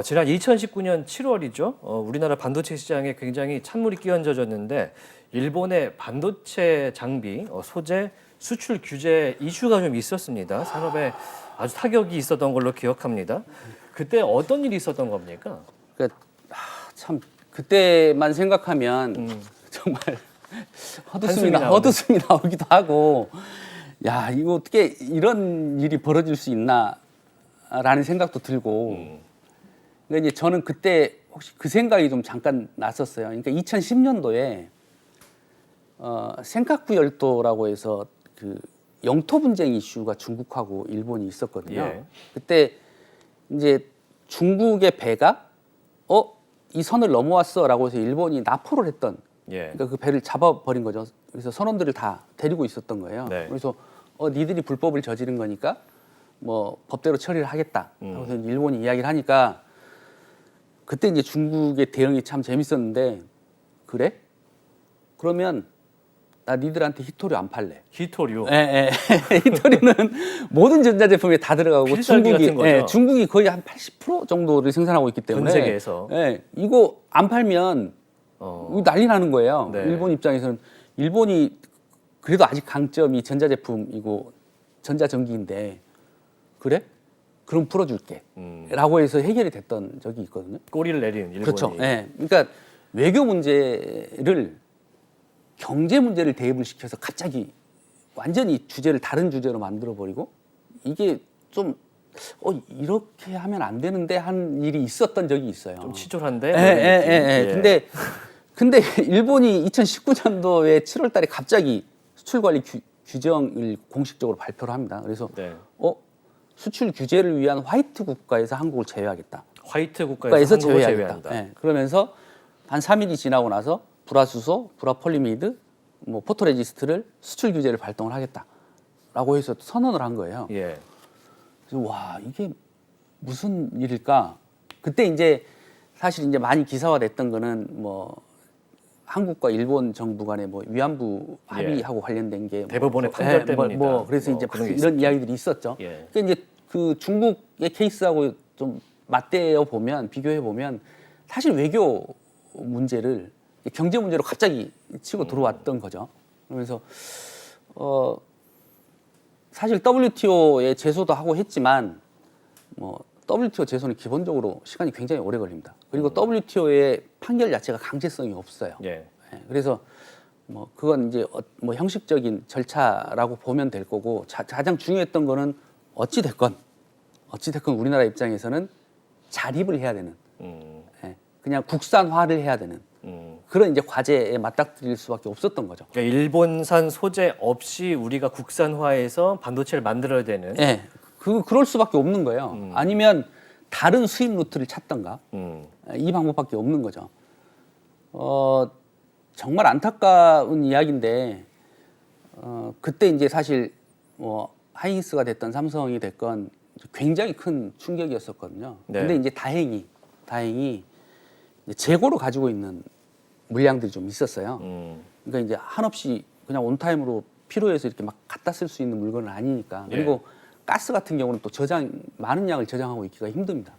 지난 2019년 7월이죠. 우리나라 반도체 시장에 굉장히 찬물이 끼얹어졌는데 일본의 반도체 장비, 소재, 수출 규제 이슈가 좀 있었습니다. 산업에 아주 타격이 있었던 걸로 기억합니다. 그때 어떤 일이 있었던 겁니까? 그러니까 참 그때만 생각하면 정말 헛웃음이 나오기도 하고, 야 이거 어떻게 이런 일이 벌어질 수 있나라는 생각도 들고. 그러니까 이제 저는 그때 혹시 그 생각이 좀 잠깐 났었어요. 그러니까 2010년도에 센카쿠 열도라고 해서 그 영토 분쟁 이슈가 중국하고 일본이 있었거든요. 예. 그때 이제 중국의 배가 이 선을 넘어왔어라고 해서 일본이 납포를 했던, 예. 그러니까 그 배를 잡아버린 거죠. 그래서 선원들을 다 데리고 있었던 거예요. 네. 그래서 니들이 불법을 저지른 거니까 뭐 법대로 처리를 하겠다. 그래서 일본이 이야기를 하니까 그때 이제 중국의 대응이 참 재밌었는데, 그래? 그러면 나 니들한테 히토류 안 팔래. 히토류. 히토류는 모든 전자제품에 다 들어가고 필살기 같은 거죠. 중국이 거의 한 80% 정도를 생산하고 있기 때문에 전 세계에서. 이거 안 팔면 이거 난리 나는 거예요. 네. 일본 입장에서는 일본이 그래도 아직 강점이 전자제품이고 전자전기인데, 그래? 그럼 풀어줄게. 라고 해서 해결이 됐던 적이 있거든요. 꼬리를 내린 일본이. 그렇죠. 그러니까 외교 문제를 경제 문제를 대입을 시켜서 갑자기 완전히 주제를 다른 주제로 만들어 버리고, 이게 좀 이렇게 하면 안 되는데 한 일이 있었던 적이 있어요. 좀 치졸한데. 근데 일본이 2019년도에 7월달에 갑자기 수출 관리 규정을 공식적으로 발표를 합니다. 그래서 네. 수출 규제를 위한 화이트 국가에서 한국을 제외하겠다. 화이트 국가에서 한국을 제외한다. 그러면서 한 3일이 지나고 나서 불화수소, 불화폴리메이드, 뭐 포토레지스트를 수출 규제를 발동을 하겠다라고 해서 선언을 한 거예요. 예. 그래서 와, 이게 무슨 일일까? 그때 이제 사실 이제 많이 기사화됐던 거는 뭐 한국과 일본 정부 간의 뭐 위안부 합의하고 관련된 게 대법원의 판결 때문이다. 그래서 이제 그런 게 이런 이야기들이 있었죠. 예. 그러니까 이제 그 중국의 케이스하고 좀 맞대어 보면, 비교해 보면 사실 외교 문제를 경제 문제로 갑자기 치고 들어왔던 거죠. 그러면서 사실 WTO에 제소도 하고 했지만 뭐 WTO 제소는 기본적으로 시간이 굉장히 오래 걸립니다. 그리고 WTO의 판결 자체가 강제성이 없어요. 예. 그래서 뭐 그건 이제 뭐 형식적인 절차라고 보면 될 거고, 가장 중요했던 거는 어찌 됐건 우리나라 입장에서는 자립을 해야 되는, 그냥 국산화를 해야 되는 그런 이제 과제에 맞닥뜨릴 수밖에 없었던 거죠. 그러니까 일본산 소재 없이 우리가 국산화해서 반도체를 만들어야 되는. 그럴 수밖에 없는 거예요. 아니면 다른 수입 루트를 찾던가, 이 방법밖에 없는 거죠. 정말 안타까운 이야기인데, 그때 이제 사실 뭐 하이닉스가 됐건 삼성이 됐건 굉장히 큰 충격이었었거든요. 네. 근데 이제 다행히 이제 재고로 가지고 있는 물량들이 좀 있었어요. 그러니까 이제 한없이 그냥 온타임으로 필요해서 이렇게 막 갖다 쓸 수 있는 물건은 아니니까. 그리고 가스 같은 경우는 또 많은 양을 저장하고 있기가 힘듭니다.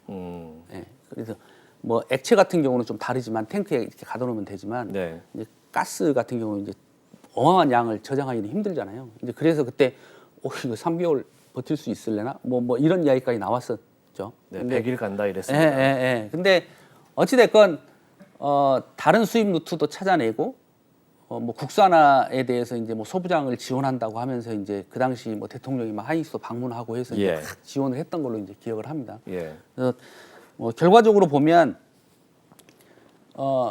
그래서 뭐 액체 같은 경우는 좀 다르지만 탱크에 이렇게 가둬놓으면 되지만, 네. 이제 가스 같은 경우는 이제 어마어마한 양을 저장하기는 힘들잖아요. 이제 그래서 그때 이거 3개월 버틸 수 있을래나? 뭐 이런 이야기까지 나왔었죠. 네, 근데 100일 간다 이랬습니다. 근데 어찌 됐건 다른 수입 루트도 찾아내고, 뭐 국산화에 대해서 이제 뭐 소부장을 지원한다고 하면서 이제 그 당시 뭐 대통령이 막 하이닉스도 방문하고 해서 이제 막 지원을 했던 걸로 이제 기억을 합니다. 그래서 뭐 결과적으로 보면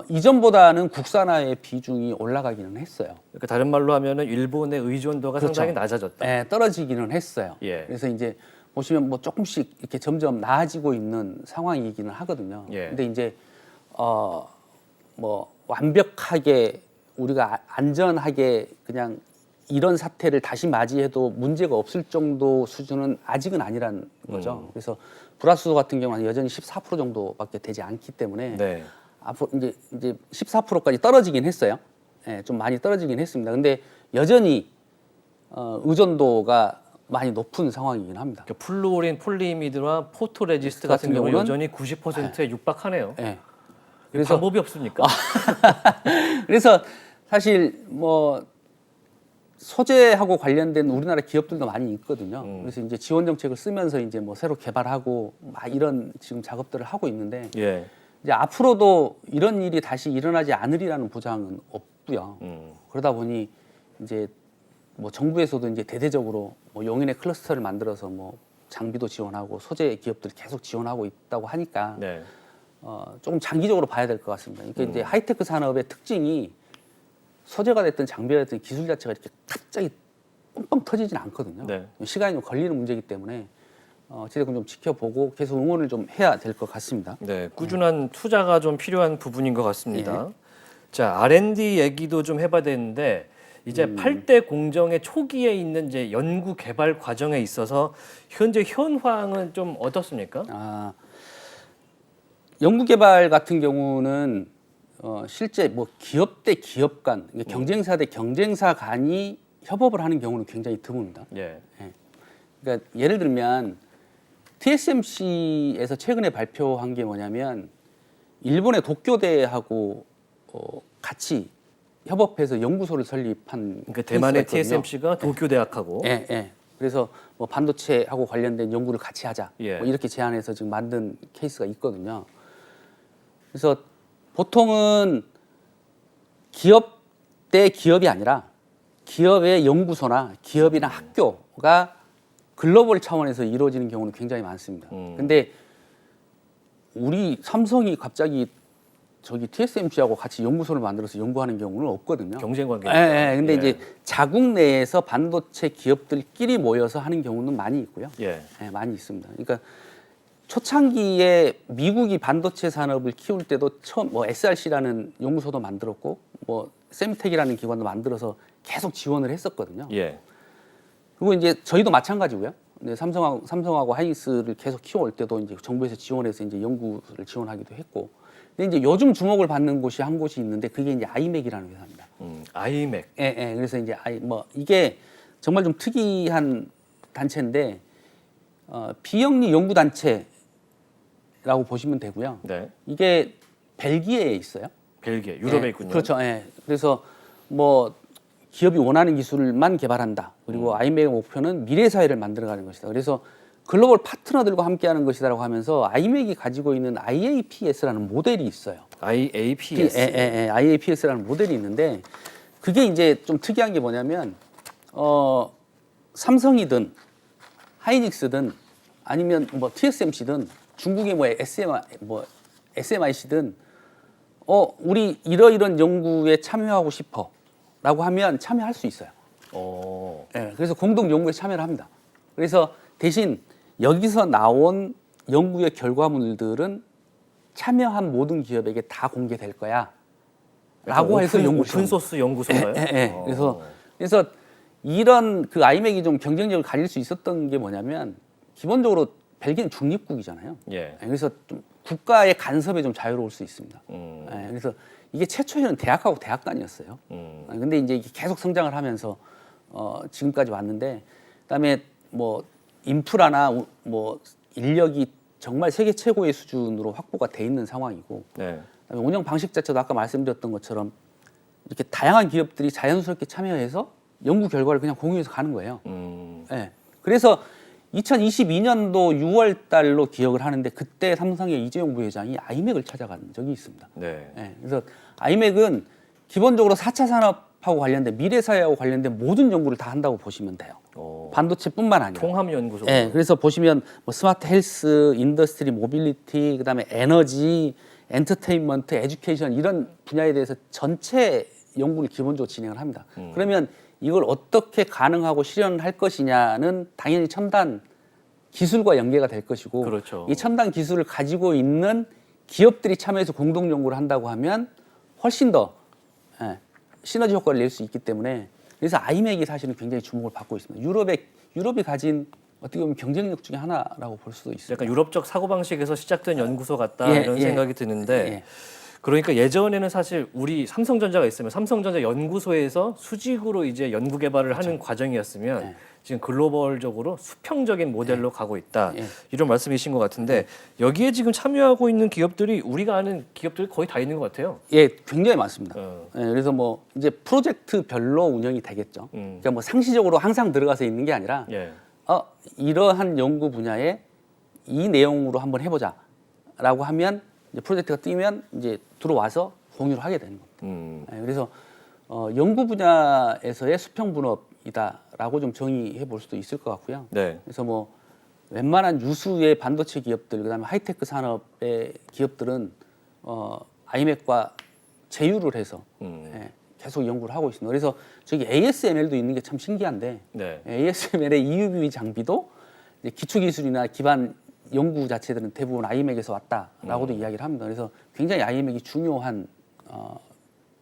이전보다는 국산화의 비중이 올라가기는 했어요. 그러니까 다른 말로 하면은 일본의 의존도가 그렇죠. 상당히 낮아졌다. 떨어지기는 했어요. 예. 그래서 이제 보시면 뭐 조금씩 이렇게 점점 나아지고 있는 상황이기는 하거든요. 예. 근데 이제 뭐 완벽하게 우리가 안전하게 그냥 이런 사태를 다시 맞이해도 문제가 없을 정도 수준은 아직은 아니란 거죠. 그래서 불화수소 같은 경우는 여전히 14% 정도밖에 되지 않기 때문에 네. 앞으로 이제 14%까지 떨어지긴 했어요. 예, 좀 많이 떨어지긴 했습니다. 근데 여전히 의존도가 많이 높은 상황이긴 합니다. 그러니까 플루오린, 폴리이미드와 포토레지스트 같은 경우는 여전히 90%에 육박하네요. 예. 그래서 방법이 없습니까? 그래서 사실 뭐 소재하고 관련된 우리나라 기업들도 많이 있거든요. 그래서 이제 지원 정책을 쓰면서 이제 뭐 새로 개발하고 막 이런 지금 작업들을 하고 있는데 예. 이제 앞으로도 이런 일이 다시 일어나지 않으리라는 보장은 없고요. 그러다 보니 이제 뭐 정부에서도 이제 대대적으로 뭐 용인의 클러스터를 만들어서 뭐 장비도 지원하고 소재 기업들이 계속 지원하고 있다고 하니까 네. 조금 장기적으로 봐야 될 것 같습니다. 그러니까 이제 하이테크 산업의 특징이 소재가 됐든 장비가 됐든 기술 자체가 이렇게 갑자기 뻥뻥 터지진 않거든요. 네. 시간이 좀 걸리는 문제이기 때문에 어찌됐건 좀 지켜보고 계속 응원을 좀 해야 될 것 같습니다. 네, 꾸준한 투자가 좀 필요한 부분인 것 같습니다. 자, R&D 얘기도 좀 해봐야 되는데 이제 8대 공정의 초기에 있는 이제 연구 개발 과정에 있어서 현재 현황은 좀 어떻습니까? 연구개발 같은 경우는 실제 뭐 기업 대 기업 간, 경쟁사 대 경쟁사 간이 협업을 하는 경우는 굉장히 드뭅니다. 예. 그러니까 예를 들면 TSMC에서 최근에 발표한 게 뭐냐면 일본의 도쿄대하고 같이 협업해서 연구소를 설립한 그러니까 대만의 케이스가 있거든요. TSMC가 도쿄 대학하고 예, 예. 그래서 뭐 반도체하고 관련된 연구를 같이 하자. 예. 뭐 이렇게 제안해서 지금 만든 케이스가 있거든요. 그래서 보통은 기업 대 기업이 아니라 기업의 연구소나 기업이나 학교가 글로벌 차원에서 이루어지는 경우는 굉장히 많습니다. 근데 우리 삼성이 갑자기 저기 TSMC하고 같이 연구소를 만들어서 연구하는 경우는 없거든요. 경쟁 예, 관계니까. 예. 근데 이제 자국 내에서 반도체 기업들끼리 모여서 하는 경우는 많이 있고요. 예. 예, 많이 있습니다. 그러니까 초창기에 미국이 반도체 산업을 키울 때도 처음 뭐 SRC라는 연구소도 만들었고 뭐 셈텍이라는 기관도 만들어서 계속 지원을 했었거든요. 예. 그리고 이제 저희도 마찬가지고요. 근데 삼성하고 하이닉스를 계속 키워올 때도 이제 정부에서 지원해서 이제 연구를 지원하기도 했고. 근데 이제 요즘 주목을 받는 곳이 한 곳이 있는데 그게 이제 아이맥이라는 회사입니다. 아이맥. 예, 예. 그래서 이제 뭐 이게 정말 좀 특이한 단체인데 비영리 연구 단체라고 보시면 되고요. 네. 이게 벨기에에 있어요. 벨기에, 유럽에 예, 있군요. 그렇죠. 예. 그래서 뭐 기업이 원하는 기술만 개발한다. 그리고 아이맥의 목표는 미래 사회를 만들어가는 것이다. 그래서 글로벌 파트너들과 함께하는 것이다라고 하면서 아이맥이 가지고 있는 IAPS라는 모델이 있어요. IAPS. IAPS라는 모델이 있는데 그게 이제 좀 특이한 게 뭐냐면 삼성이든 하이닉스든 아니면 뭐 TSMC든 중국의 뭐 SMIC든 우리 이러이런 연구에 참여하고 싶어라고 하면 참여할 수 있어요. 네, 그래서 공동 연구에 참여를 합니다. 그래서 대신 여기서 나온 연구의 결과물들은 참여한 모든 기업에게 다 공개될 거야. 라고 해서 오픈 소스 연구소인가요? 그래서 이런 그 아이맥이 좀 경쟁력을 가질 수 있었던 게 뭐냐면 기본적으로 벨기에는 중립국이잖아요. 예. 그래서 좀 국가의 간섭에 좀 자유로울 수 있습니다. 그래서 이게 최초에는 대학하고 대학 간이었어요. 근데 이제 이게 계속 성장을 하면서 지금까지 왔는데 그다음에 뭐 인프라나 뭐 인력이 정말 세계 최고의 수준으로 확보가 돼 있는 상황이고 네. 그다음에 운영 방식 자체도 아까 말씀드렸던 것처럼 이렇게 다양한 기업들이 자연스럽게 참여해서 연구 결과를 그냥 공유해서 가는 거예요. 네. 그래서 2022년도 6월 달로 기억을 하는데 그때 삼성의 이재용 부회장이 아이맥을 찾아간 적이 있습니다. 네. 네. 그래서 아이맥은 기본적으로 4차 산업하고 관련된 미래사회하고 관련된 모든 연구를 다 한다고 보시면 돼요. 반도체뿐만 아니라. 통합연구소. 네, 그래서 보시면 뭐 스마트 헬스, 인더스트리, 모빌리티, 그다음에 에너지, 엔터테인먼트, 에듀케이션 이런 분야에 대해서 전체 연구를 기본적으로 진행을 합니다. 그러면 이걸 어떻게 가능하고 실현할 것이냐는 당연히 첨단 기술과 연계가 될 것이고 그렇죠. 이 첨단 기술을 가지고 있는 기업들이 참여해서 공동 연구를 한다고 하면 훨씬 더 시너지 효과를 낼 수 있기 때문에 그래서 아이맥이 사실은 굉장히 주목을 받고 있습니다. 유럽이 가진 어떻게 보면 경쟁력 중에 하나라고 볼 수도 있어요. 약간 유럽적 사고방식에서 시작된 연구소 같다 예, 이런 예. 생각이 드는데 예. 그러니까 예전에는 사실 우리 삼성전자가 있으면 삼성전자 연구소에서 수직으로 이제 연구 개발을 하는 과정이었으면 예. 지금 글로벌적으로 수평적인 모델로 가고 있다. 예. 이런 말씀이신 것 같은데 여기에 지금 참여하고 있는 기업들이 우리가 아는 기업들이 거의 다 있는 것 같아요. 예, 굉장히 많습니다. 어. 예, 그래서 뭐 이제 프로젝트별로 운영이 되겠죠. 음. 그러니까 뭐 상시적으로 항상 들어가서 있는 게 아니라 예. 이러한 연구 분야에 이 내용으로 한번 해보자라고 하면 이제 프로젝트가 뜨면 이제 들어와서 공유를 하게 되는 겁니다. 예, 그래서 연구 분야에서의 수평 분업이다라고 좀 정의해 볼 수도 있을 것 같고요. 네. 그래서 뭐 웬만한 유수의 반도체 기업들 그다음에 하이테크 산업의 기업들은 아이맥과 제휴를 해서 계속 연구를 하고 있습니다. 그래서 저기 ASML도 있는 게 참 신기한데 네. ASML의 EUV 장비도 이제 기초 기술이나 기반 연구 자체들은 대부분 아이맥에서 왔다라고도 이야기를 합니다. 그래서 굉장히 아이맥이 중요한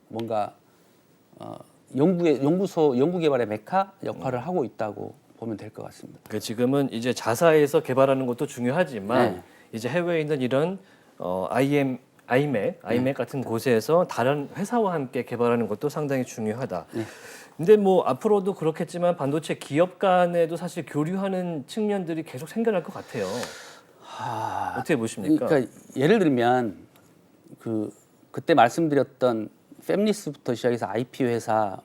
뭔가 연구 개발의 메카 역할을 하고 있다고 보면 될 것 같습니다. 그 지금은 이제 자사에서 개발하는 것도 중요하지만 네. 이제 해외에 있는 이런 아이맥 같은 곳에서 다른 회사와 함께 개발하는 것도 상당히 중요하다. 네. 근데 뭐 앞으로도 그렇겠지만 반도체 기업 간에도 사실 교류하는 측면들이 계속 생겨날 것 같아요. 어떻게 보십니까? 그러니까 예를 들면 그때 말씀드렸던 팹리스부터 시작해서 IP 회사,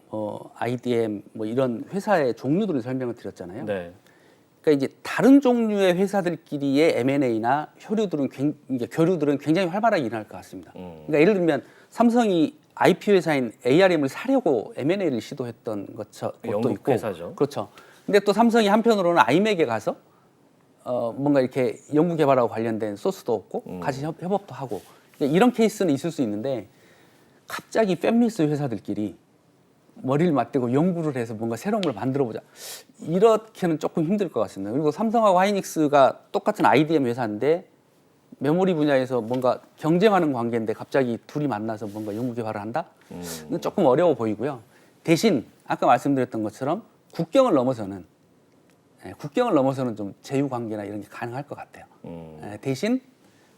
IDM 뭐 이런 회사의 종류들을 설명을 드렸잖아요. 네. 그러니까 이제 다른 종류의 회사들끼리의 M&A나 교류들은 굉장히 활발하게 일어날 것 같습니다. 그러니까 예를 들면 삼성이 IP 회사인 ARM을 사려고 M&A를 시도했던 것도 영국 있고, 회사죠. 그렇죠. 근데 또 삼성이 한편으로는 아이맥에 가서 뭔가 이렇게 연구 개발하고 관련된 소스도 얻고 같이 협업도 하고 그러니까 이런 케이스는 있을 수 있는데 갑자기 팹리스 회사들끼리 머리를 맞대고 연구를 해서 뭔가 새로운 걸 만들어보자. 이렇게는 조금 힘들 것 같습니다. 그리고 삼성하고 하이닉스가 똑같은 IDM 회사인데 메모리 분야에서 뭔가 경쟁하는 관계인데 갑자기 둘이 만나서 뭔가 연구 개발을 한다? 조금 어려워 보이고요. 대신 아까 말씀드렸던 것처럼 국경을 넘어서는 좀 제휴 관계나 이런 게 가능할 것 같아요. 대신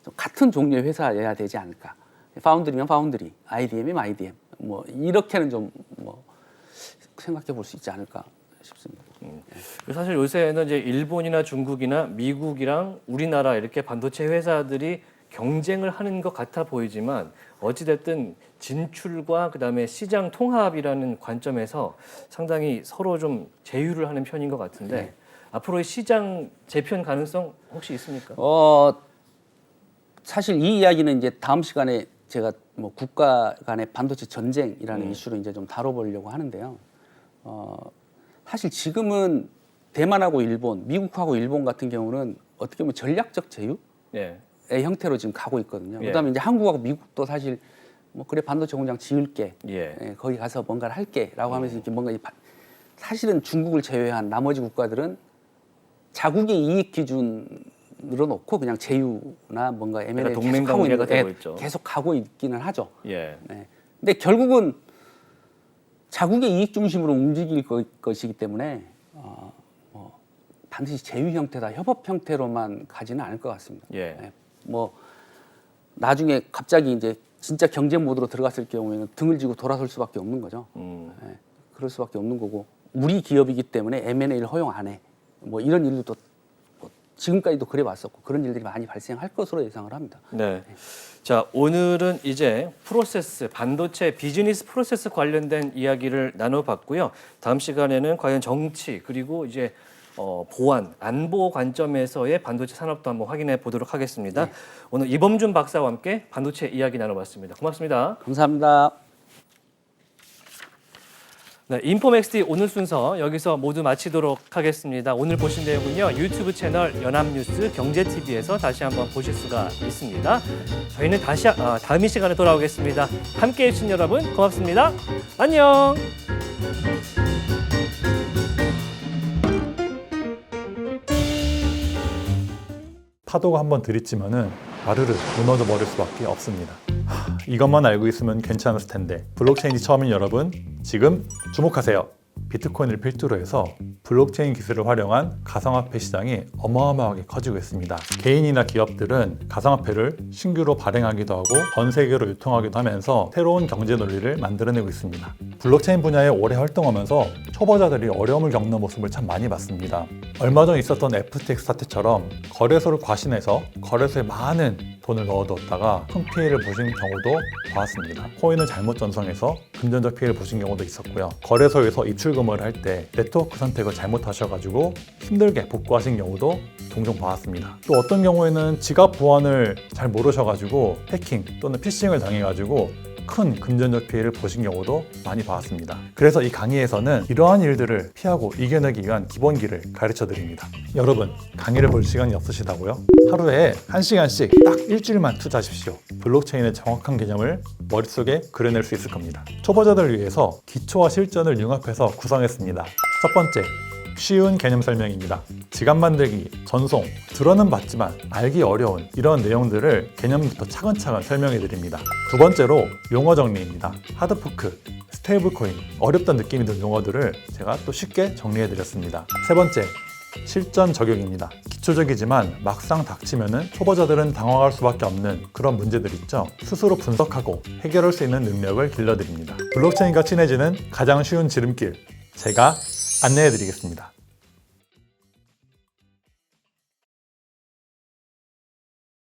좀 같은 종류의 회사여야 되지 않을까. 파운드리면 파운드리, IDM이면 IDM. 뭐 이렇게는 좀 뭐 생각해 볼 수 있지 않을까 싶습니다. 사실 요새는 이제 일본이나 중국이나 미국이랑 우리나라 이렇게 반도체 회사들이 경쟁을 하는 것 같아 보이지만 어찌됐든 진출과 그다음에 시장 통합이라는 관점에서 상당히 서로 좀 제휴를 하는 편인 것 같은데 앞으로의 시장 재편 가능성 혹시 있습니까? 사실 이 이야기는 이제 다음 시간에 제가 뭐 국가 간의 반도체 전쟁이라는 이슈로 이제 좀 다뤄보려고 하는데요. 사실 지금은 대만하고 일본, 미국하고 일본 같은 경우는 어떻게 보면 전략적 제휴의 예. 형태로 지금 가고 있거든요. 예. 그다음에 이제 한국하고 미국도 사실 뭐 그래 반도체 공장 지을게, 예. 거기 가서 뭔가를 할게라고 하면서 이렇게 뭔가 사실은 중국을 제외한 나머지 국가들은 자국의 이익 기준으로 놓고 그냥 제휴나 뭔가 M&A 동맹 계속 하고 관계가 있는, 되고 있죠. 계속 가고 있기는 하죠. 예. 네. 근데 결국은 자국의 이익 중심으로 움직일 것이기 때문에 뭐 반드시 제휴 형태다, 협업 형태로만 가지는 않을 것 같습니다. 예. 네. 뭐 나중에 갑자기 이제 진짜 경쟁 모드로 들어갔을 경우에는 등을 지고 돌아설 수밖에 없는 거죠. 네. 그럴 수밖에 없는 거고 우리 기업이기 때문에 M&A를 허용 안 해. 뭐 이런 일도 뭐 지금까지도 그래 왔었고 그런 일들이 많이 발생할 것으로 예상을 합니다. 네. 자, 오늘은 이제 반도체 비즈니스 프로세스 관련된 이야기를 나눠봤고요. 다음 시간에는 과연 정치 그리고 이제 보안, 안보 관점에서의 반도체 산업도 한번 확인해 보도록 하겠습니다. 네. 오늘 이범준 박사와 함께 반도체 이야기 나눠봤습니다. 고맙습니다. 감사합니다. 네, 인포맥스티 오늘 순서 여기서 모두 마치도록 하겠습니다. 오늘 보신 내용은요, 유튜브 채널 연합뉴스 경제TV에서 다시 한번 보실 수가 있습니다. 저희는 다음 이 시간에 돌아오겠습니다. 함께해 주신 여러분 고맙습니다. 안녕! 파도가 한번 들이치면은 와르르 무너져 버릴 수밖에 없습니다. 이것만 알고 있으면 괜찮았을 텐데 블록체인이 처음인 여러분 지금 주목하세요. 비트코인을 필두로 해서 블록체인 기술을 활용한 가상화폐 시장이 어마어마하게 커지고 있습니다. 개인이나 기업들은 가상화폐를 신규로 발행하기도 하고 전 세계로 유통하기도 하면서 새로운 경제 논리를 만들어내고 있습니다. 블록체인 분야에 오래 활동하면서 초보자들이 어려움을 겪는 모습을 참 많이 봤습니다. 얼마 전 있었던 FTX 사태처럼 거래소를 과신해서 거래소에 많은 돈을 넣어두었다가 큰 피해를 보신 경우도 봤습니다. 코인을 잘못 전송해서 금전적 피해를 보신 경우도 있었고요. 거래소에서 입출금을 할 때 네트워크 선택을 잘못하셔가지고 힘들게 복구하신 경우도 종종 봤습니다. 또 어떤 경우에는 지갑 보안을 잘 모르셔가지고 해킹 또는 피싱을 당해가지고 큰 금전적 피해를 보신 경우도 많이 봤습니다. 그래서 이 강의에서는 이러한 일들을 피하고 이겨내기 위한 기본기를 가르쳐 드립니다. 여러분, 강의를 볼 시간이 없으시다고요? 하루에 1시간씩 딱 일주일만 투자하십시오. 블록체인의 정확한 개념을 머릿속에 그려낼 수 있을 겁니다. 초보자들을 위해서 기초와 실전을 융합해서 구성했습니다. 첫 번째, 쉬운 개념 설명입니다. 지갑 만들기, 전송, 들어는 봤지만 알기 어려운 이런 내용들을 개념부터 차근차근 설명해 드립니다. 두 번째로 용어 정리입니다. 하드포크, 스테이블코인, 어렵다는 느낌이 드는 용어들을 제가 또 쉽게 정리해 드렸습니다. 세 번째, 실전 적용입니다. 기초적이지만 막상 닥치면은 초보자들은 당황할 수밖에 없는 그런 문제들 있죠. 스스로 분석하고 해결할 수 있는 능력을 길러드립니다. 블록체인과 친해지는 가장 쉬운 지름길, 제가 안내해 드리겠습니다.